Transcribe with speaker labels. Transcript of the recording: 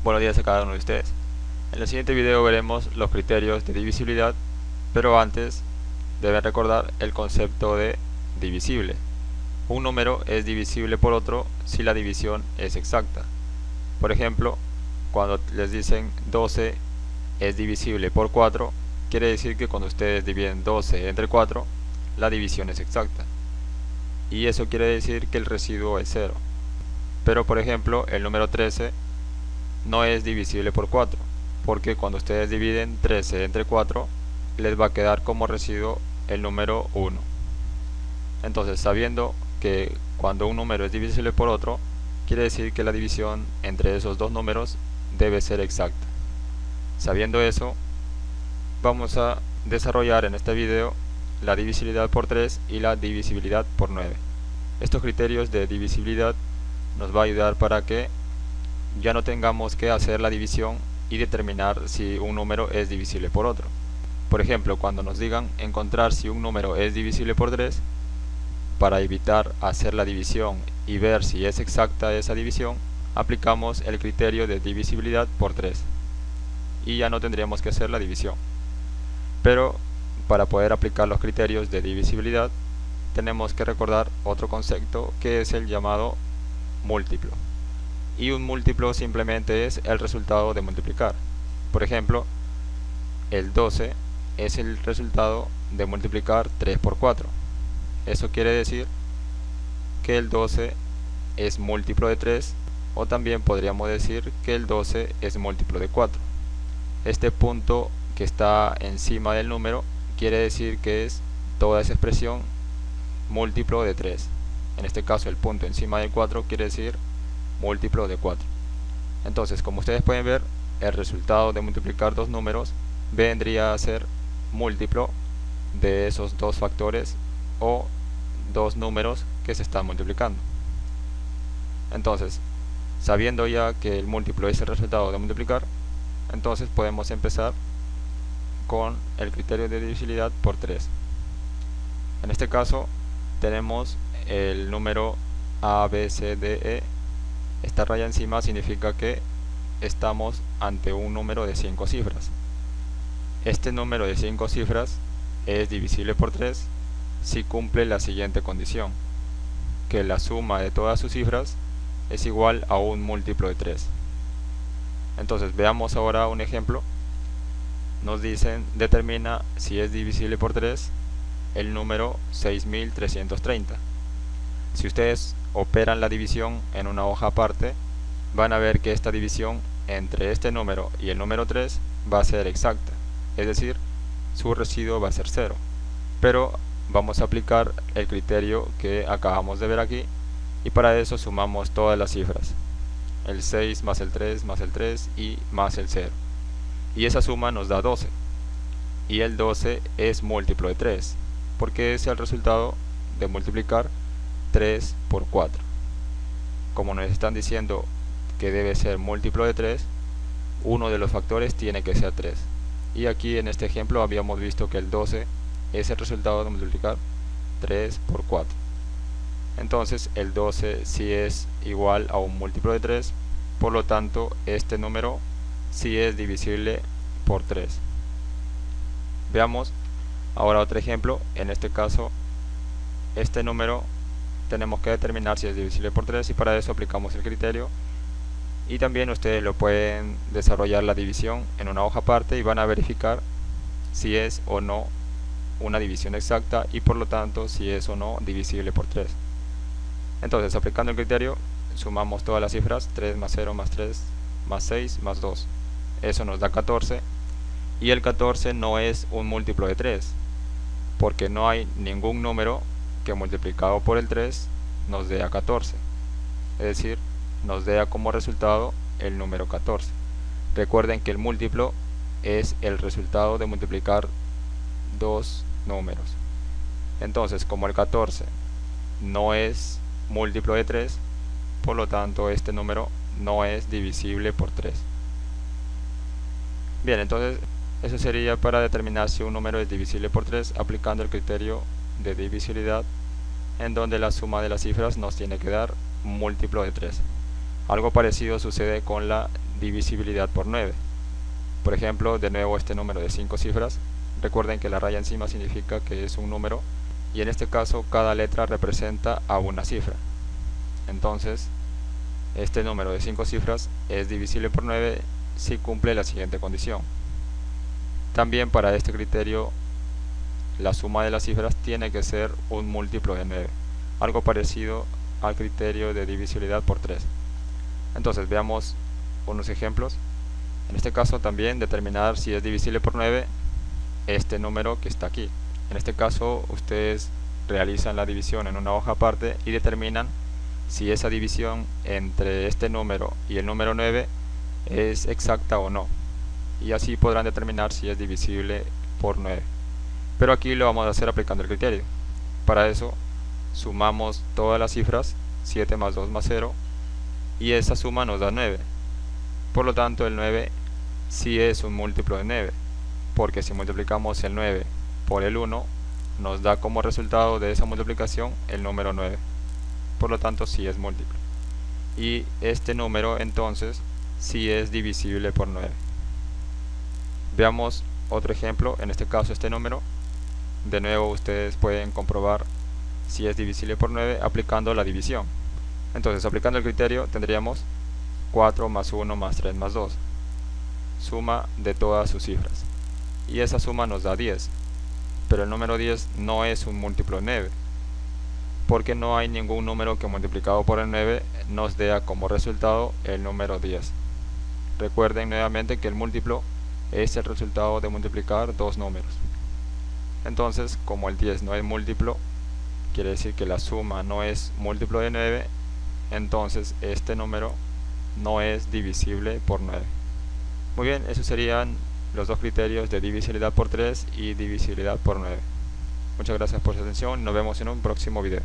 Speaker 1: Buenos días a cada uno de ustedes. En el siguiente video veremos los criterios de divisibilidad, pero antes deben recordar el concepto de divisible. Un número es divisible por otro si la división es exacta. Por ejemplo, cuando les dicen 12 es divisible por 4, quiere decir que cuando ustedes dividen 12 entre 4, la división es exacta. Y eso quiere decir que el residuo es 0. Pero por ejemplo, el número 13 no es divisible por 4, porque cuando ustedes dividen 13 entre 4, les va a quedar como residuo el número 1. Entonces, sabiendo que cuando un número es divisible por otro, quiere decir que la división entre esos dos números debe ser exacta. Sabiendo eso, vamos a desarrollar en este video la divisibilidad por 3 y la divisibilidad por 9. Estos criterios de divisibilidad nos va a ayudar para que ya no tengamos que hacer la división y determinar si un número es divisible por otro. Por ejemplo, cuando nos digan encontrar si un número es divisible por 3, para evitar hacer la división y ver si es exacta esa división, aplicamos el criterio de divisibilidad por 3 y ya no tendríamos que hacer la división. Pero para poder aplicar los criterios de divisibilidad tenemos que recordar otro concepto que es el llamado múltiplo. Y un múltiplo simplemente es el resultado de multiplicar. Por ejemplo, el 12 es el resultado de multiplicar 3 por 4. Eso quiere decir que el 12 es múltiplo de 3, o también podríamos decir que el 12 es múltiplo de 4. Este punto que está encima del número quiere decir que es toda esa expresión múltiplo de 3. En este caso el punto encima del 4 quiere decir múltiplo de 4. Entonces, como ustedes pueden ver, el resultado de multiplicar dos números vendría a ser múltiplo de esos dos factores o dos números que se están multiplicando. Entonces, sabiendo ya que el múltiplo es el resultado de multiplicar, entonces podemos empezar con el criterio de divisibilidad por 3. En este caso tenemos el número A, B, C, D, E. Esta raya encima significa que estamos ante un número de 5 cifras. Este número de 5 cifras es divisible por 3 si cumple la siguiente condición: que la suma de todas sus cifras es igual a un múltiplo de 3. Entonces veamos ahora un ejemplo. Nos dicen determina si es divisible por 3 el número 6330. Si ustedes operan la división en una hoja aparte, van a ver que esta división entre este número y el número 3 va a ser exacta, es decir, su residuo va a ser 0. Pero vamos a aplicar el criterio que acabamos de ver aquí, y para eso sumamos todas las cifras, el 6 más el 3 más el 3 y más el 0. Y esa suma nos da 12. Y el 12 es múltiplo de 3, porque es el resultado de multiplicar 3 por 4. Como nos están diciendo que debe ser múltiplo de 3, uno de los factores tiene que ser 3. Y aquí en este ejemplo habíamos visto que el 12 es el resultado de multiplicar 3 por 4. Entonces el 12 sí es igual a un múltiplo de 3, por lo tanto este número sí es divisible por 3. Veamos ahora otro ejemplo. En este caso, este número tenemos que determinar si es divisible por 3 y para eso aplicamos el criterio. Y también ustedes lo pueden desarrollar la división en una hoja aparte y van a verificar si es o no una división exacta y por lo tanto si es o no divisible por 3. Entonces, aplicando el criterio, sumamos todas las cifras: 3 más 0 más 3 más 6 más 2. Eso nos da 14. Y el 14 no es un múltiplo de 3, porque no hay ningún número que multiplicado por el 3 nos dé a 14. Es decir, nos dé como resultado el número 14. Recuerden que el múltiplo es el resultado de multiplicar dos números. Entonces, como el 14 no es múltiplo de 3, por lo tanto este número no es divisible por 3. Bien, entonces eso sería para determinar si un número es divisible por 3 aplicando el criterio de divisibilidad, en donde la suma de las cifras nos tiene que dar un múltiplo de 3. Algo parecido sucede con la divisibilidad por 9. Por ejemplo, de nuevo este número de 5 cifras. Recuerden que la raya encima significa que es un número y en este caso cada letra representa a una cifra. Entonces, este número de 5 cifras es divisible por 9 si cumple la siguiente condición. También para este criterio, la suma de las cifras tiene que ser un múltiplo de 9, algo parecido al criterio de divisibilidad por 3. Entonces, veamos unos ejemplos. En este caso también determinar si es divisible por 9 este número que está aquí. En este caso ustedes realizan la división en una hoja aparte y determinan si esa división entre este número y el número 9 es exacta o no. Y así podrán determinar si es divisible por 9. Pero aquí lo vamos a hacer aplicando el criterio. Para eso sumamos todas las cifras, 7 más 2 más 0, y esa suma nos da 9. Por lo tanto el 9 sí es un múltiplo de 9, porque si multiplicamos el 9 por el 1, nos da como resultado de esa multiplicación el número 9. Por lo tanto sí es múltiplo. Y este número entonces sí es divisible por 9. Veamos otro ejemplo, en este caso este número. De nuevo ustedes pueden comprobar si es divisible por 9 aplicando la división. Entonces, aplicando el criterio tendríamos 4 más 1 más 3 más 2, suma de todas sus cifras, y esa suma nos da 10. Pero el número 10 no es un múltiplo de 9, porque no hay ningún número que multiplicado por el 9 nos dé como resultado el número 10. Recuerden nuevamente que el múltiplo es el resultado de multiplicar dos números. Entonces, como el 10 no es múltiplo, quiere decir que la suma no es múltiplo de 9, entonces este número no es divisible por 9. Muy bien, esos serían los dos criterios de divisibilidad por 3 y divisibilidad por 9. Muchas gracias por su atención, nos vemos en un próximo video.